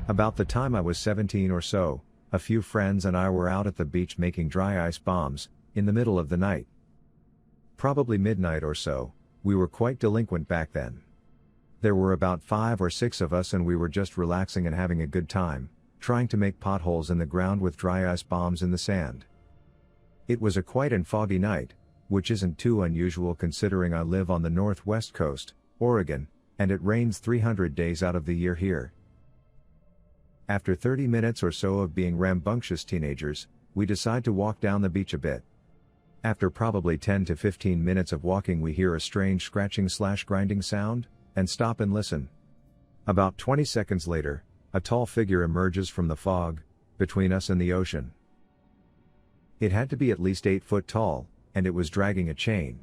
About the time I was 17 or so, a few friends and I were out at the beach making dry ice bombs, in the middle of the night. Probably midnight or so. We were quite delinquent back then. There were about 5 or 6 of us and we were just relaxing and having a good time, trying to make potholes in the ground with dry ice bombs in the sand. It was a quiet and foggy night, which isn't too unusual considering I live on the northwest coast, Oregon, and it rains 300 days out of the year here. After 30 minutes or so of being rambunctious teenagers, we decide to walk down the beach a bit. After probably 10 to 15 minutes of walking we hear a strange scratching/grinding sound, and stop and listen. About 20 seconds later, a tall figure emerges from the fog, between us and the ocean. It had to be at least 8 foot tall, and it was dragging a chain.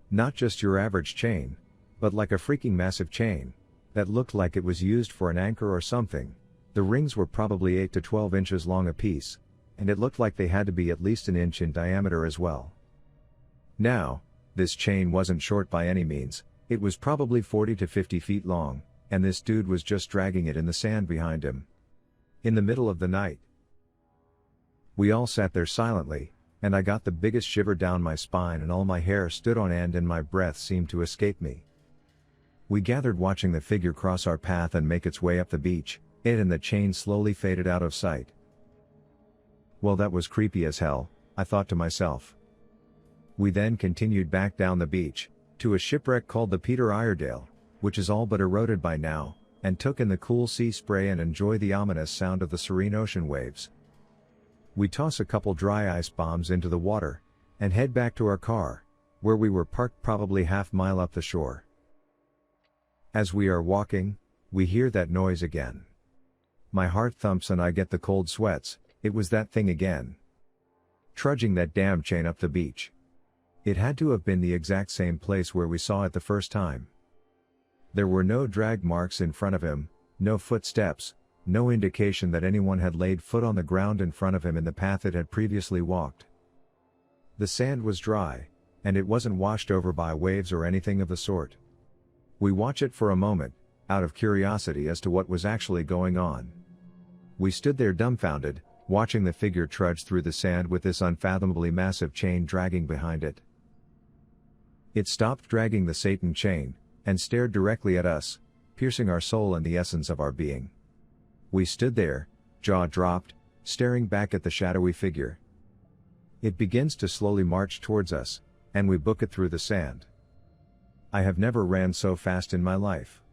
Not just your average chain, but like a freaking massive chain, that looked like it was used for an anchor or something. The rings were probably 8 to 12 inches long apiece, and it looked like they had to be at least an inch in diameter as well. Now, this chain wasn't short by any means, it was probably 40 to 50 feet long, and this dude was just dragging it in the sand behind him. In the middle of the night. We all sat there silently, and I got the biggest shiver down my spine and all my hair stood on end and my breath seemed to escape me. We gathered watching the figure cross our path and make its way up the beach. It and the chain slowly faded out of sight. Well, that was creepy as hell, I thought to myself. We then continued back down the beach, to a shipwreck called the Peter Iredale, which is all but eroded by now, and took in the cool sea spray and enjoy the ominous sound of the serene ocean waves. We toss a couple dry ice bombs into the water, and head back to our car, where we were parked probably half-mile up the shore. As we are walking, we hear that noise again. My heart thumps and I get the cold sweats. It was that thing again. Trudging that damn chain up the beach. It had to have been the exact same place where we saw it the first time. There were no drag marks in front of him, no footsteps, no indication that anyone had laid foot on the ground in front of him in the path it had previously walked. The sand was dry, and it wasn't washed over by waves or anything of the sort. We watch it for a moment, out of curiosity as to what was actually going on. We stood there dumbfounded, watching the figure trudge through the sand with this unfathomably massive chain dragging behind it. It stopped dragging the Satan chain, and stared directly at us, piercing our soul and the essence of our being. We stood there, jaw dropped, staring back at the shadowy figure. It begins to slowly march towards us, and we book it through the sand. I have never ran so fast in my life.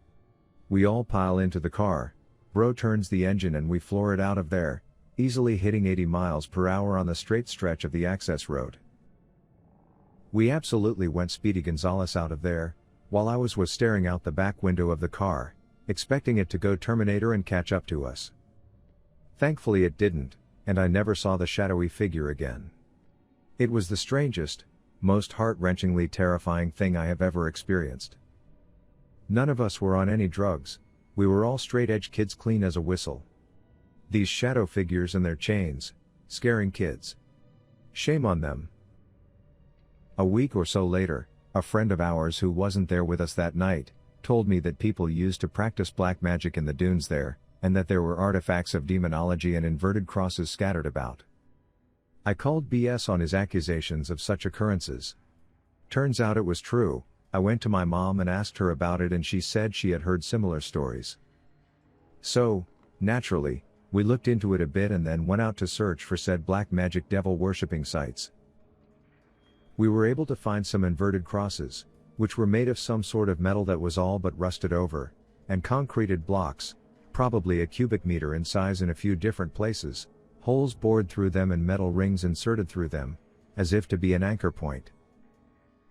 We all pile into the car, bro turns the engine and we floor it out of there, easily hitting 80 miles per hour on the straight stretch of the access road. We absolutely went Speedy Gonzales out of there, while I was staring out the back window of the car, expecting it to go Terminator and catch up to us. Thankfully it didn't, and I never saw the shadowy figure again. It was the strangest, most heart-wrenchingly terrifying thing I have ever experienced. None of us were on any drugs, we were all straight-edge kids clean as a whistle. These shadow figures and their chains, scaring kids. Shame on them. A week or so later, a friend of ours who wasn't there with us that night, told me that people used to practice black magic in the dunes there, and that there were artifacts of demonology and inverted crosses scattered about. I called BS on his accusations of such occurrences. Turns out it was true. I went to my mom and asked her about it and she said she had heard similar stories. So, naturally, we looked into it a bit and then went out to search for said black magic devil worshipping sites. We were able to find some inverted crosses, which were made of some sort of metal that was all but rusted over, and concreted blocks, probably a cubic meter in size in a few different places, holes bored through them and metal rings inserted through them, as if to be an anchor point.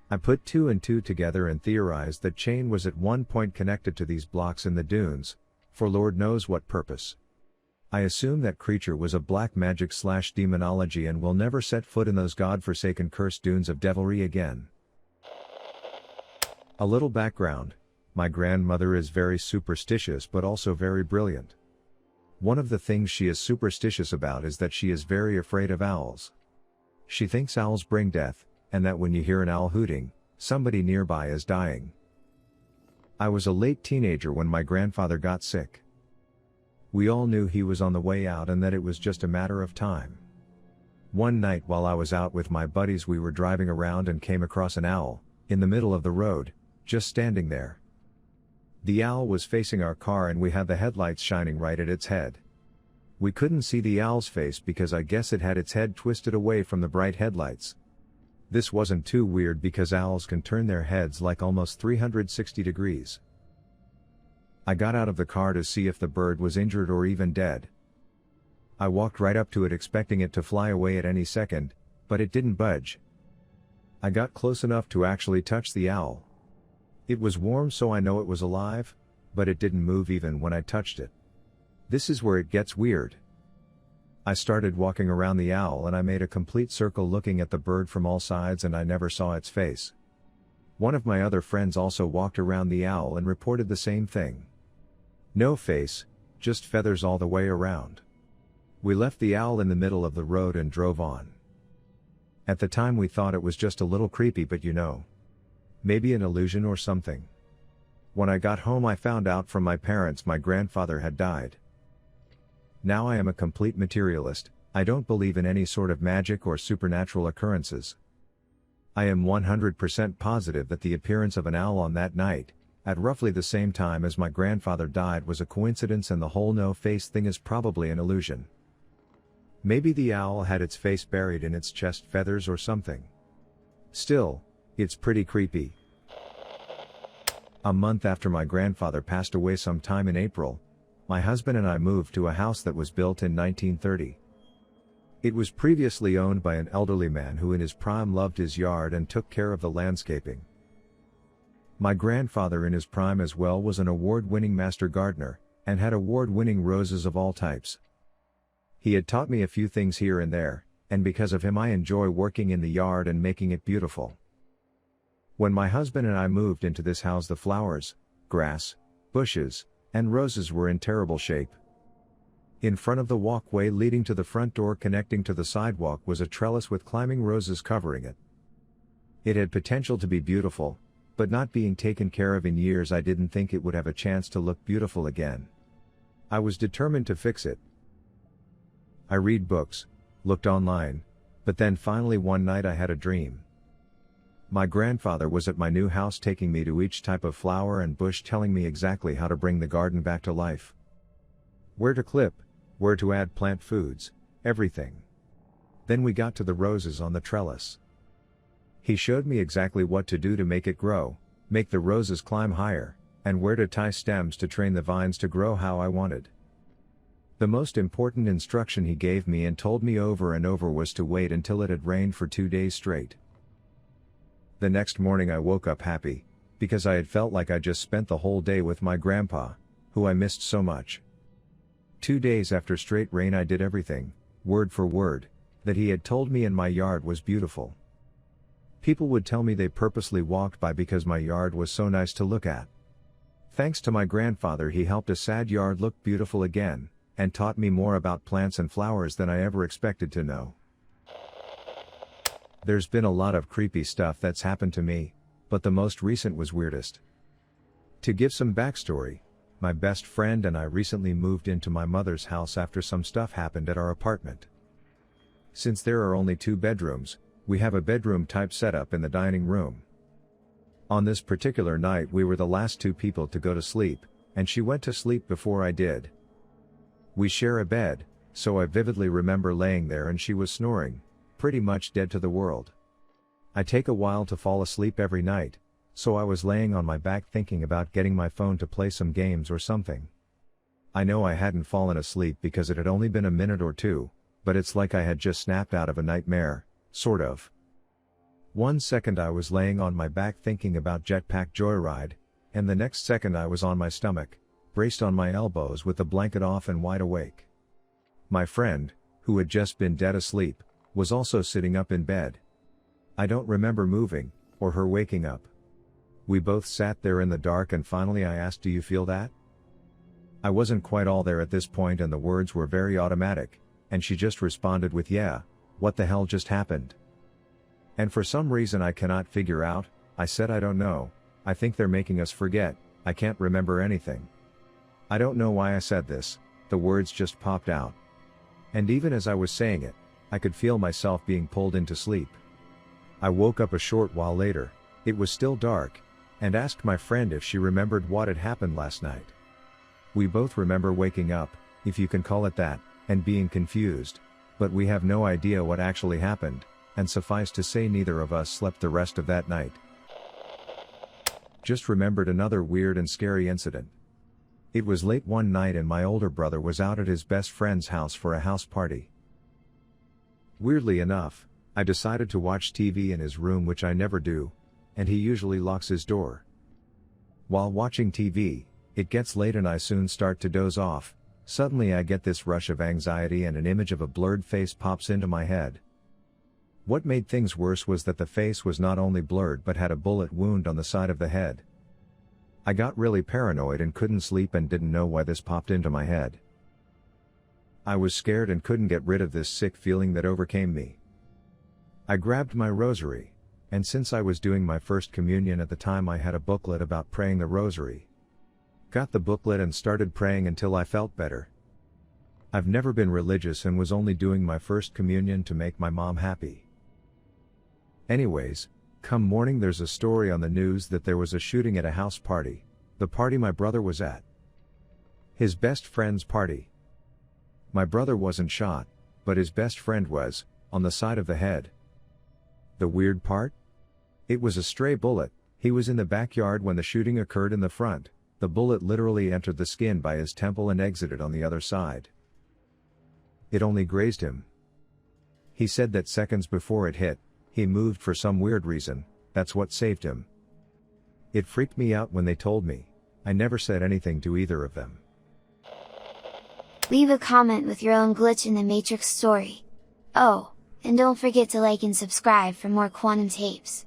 I put 2 and 2 together and theorized that chain was at one point connected to these blocks in the dunes, for Lord knows what purpose. I assume that creature was a black magic/demonology and will never set foot in those god-forsaken cursed dunes of devilry again. A little background: my grandmother is very superstitious but also very brilliant. One of the things she is superstitious about is that she is very afraid of owls. She thinks owls bring death, and that when you hear an owl hooting, somebody nearby is dying. I was a late teenager when my grandfather got sick. We all knew he was on the way out and that it was just a matter of time. One night while I was out with my buddies, we were driving around and came across an owl, in the middle of the road, just standing there. The owl was facing our car and we had the headlights shining right at its head. We couldn't see the owl's face because I guess it had its head twisted away from the bright headlights. This wasn't too weird because owls can turn their heads like almost 360 degrees. I got out of the car to see if the bird was injured or even dead. I walked right up to it expecting it to fly away at any second, but it didn't budge. I got close enough to actually touch the owl. It was warm, so I know it was alive, but it didn't move even when I touched it. This is where it gets weird. I started walking around the owl and I made a complete circle looking at the bird from all sides and I never saw its face. One of my other friends also walked around the owl and reported the same thing. No face, just feathers all the way around. We left the owl in the middle of the road and drove on. At the time we thought it was just a little creepy, but maybe an illusion or something. When I got home I found out from my parents my grandfather had died. Now I am a complete materialist. I don't believe in any sort of magic or supernatural occurrences. I am 100% positive that the appearance of an owl on that night, at roughly the same time as my grandfather died, was a coincidence and the whole no-face thing is probably an illusion. Maybe the owl had its face buried in its chest feathers or something. Still, it's pretty creepy. A month after my grandfather passed away sometime in April, my husband and I moved to a house that was built in 1930. It was previously owned by an elderly man who in his prime loved his yard and took care of the landscaping. My grandfather in his prime as well was an award-winning master gardener, and had award-winning roses of all types. He had taught me a few things here and there, and because of him I enjoy working in the yard and making it beautiful. When my husband and I moved into this house, the flowers, grass, bushes, and roses were in terrible shape. In front of the walkway leading to the front door connecting to the sidewalk was a trellis with climbing roses covering it. It had potential to be beautiful, but not being taken care of in years I didn't think it would have a chance to look beautiful again. I was determined to fix it. I read books, looked online, but then finally one night I had a dream. My grandfather was at my new house taking me to each type of flower and bush, telling me exactly how to bring the garden back to life. Where to clip, where to add plant foods, everything. Then we got to the roses on the trellis. He showed me exactly what to do to make it grow, make the roses climb higher, and where to tie stems to train the vines to grow how I wanted. The most important instruction he gave me and told me over and over was to wait until it had rained for 2 days straight. The next morning I woke up happy, because I had felt like I just spent the whole day with my grandpa, who I missed so much. 2 days after straight rain I did everything, word for word, that he had told me, and my yard was beautiful. People would tell me they purposely walked by because my yard was so nice to look at. Thanks to my grandfather he helped a sad yard look beautiful again, and taught me more about plants and flowers than I ever expected to know. There's been a lot of creepy stuff that's happened to me, but the most recent was weirdest. To give some backstory, my best friend and I recently moved into my mother's house after some stuff happened at our apartment. Since there are only 2 bedrooms, we have a bedroom type setup in the dining room. On this particular night we were the last 2 people to go to sleep, and she went to sleep before I did. We share a bed, so I vividly remember laying there and she was snoring, pretty much dead to the world. I take a while to fall asleep every night, so I was laying on my back thinking about getting my phone to play some games or something. I know I hadn't fallen asleep because it had only been a minute or 2, but it's like I had just snapped out of a nightmare, sort of. 1 second I was laying on my back thinking about Jetpack Joyride, and the next second I was on my stomach, braced on my elbows with the blanket off and wide awake. My friend, who had just been dead asleep, was also sitting up in bed. I don't remember moving, or her waking up. We both sat there in the dark and finally I asked, "Do you feel that?" I wasn't quite all there at this point and the words were very automatic, and she just responded with, "Yeah, what the hell just happened?" And for some reason I cannot figure out, I said, "I don't know, I think they're making us forget, I can't remember anything." I don't know why I said this, the words just popped out. And even as I was saying it, I could feel myself being pulled into sleep. I woke up a short while later, it was still dark, and asked my friend if she remembered what had happened last night. We both remember waking up, if you can call it that, and being confused, but we have no idea what actually happened, and suffice to say neither of us slept the rest of that night. Just remembered another weird and scary incident. It was late one night and my older brother was out at his best friend's house for a house party. Weirdly enough, I decided to watch TV in his room, which I never do, and he usually locks his door. While watching TV, it gets late and I soon start to doze off. Suddenly I get this rush of anxiety and an image of a blurred face pops into my head. What made things worse was that the face was not only blurred but had a bullet wound on the side of the head. I got really paranoid and couldn't sleep and didn't know why this popped into my head. I was scared and couldn't get rid of this sick feeling that overcame me. I grabbed my rosary, and since I was doing my first communion at the time, I had a booklet about praying the rosary. Got the booklet and started praying until I felt better. I've never been religious and was only doing my first communion to make my mom happy. Anyways, come morning there's a story on the news that there was a shooting at a house party, the party my brother was at. His best friend's party. My brother wasn't shot, but his best friend was, on the side of the head. The weird part? It was a stray bullet. He was in the backyard when the shooting occurred in the front. The bullet literally entered the skin by his temple and exited on the other side. It only grazed him. He said that seconds before it hit, he moved for some weird reason. That's what saved him. It freaked me out when they told me. I never said anything to either of them. Leave a comment with your own glitch in the Matrix story. Oh, and don't forget to like and subscribe for more quantum tapes.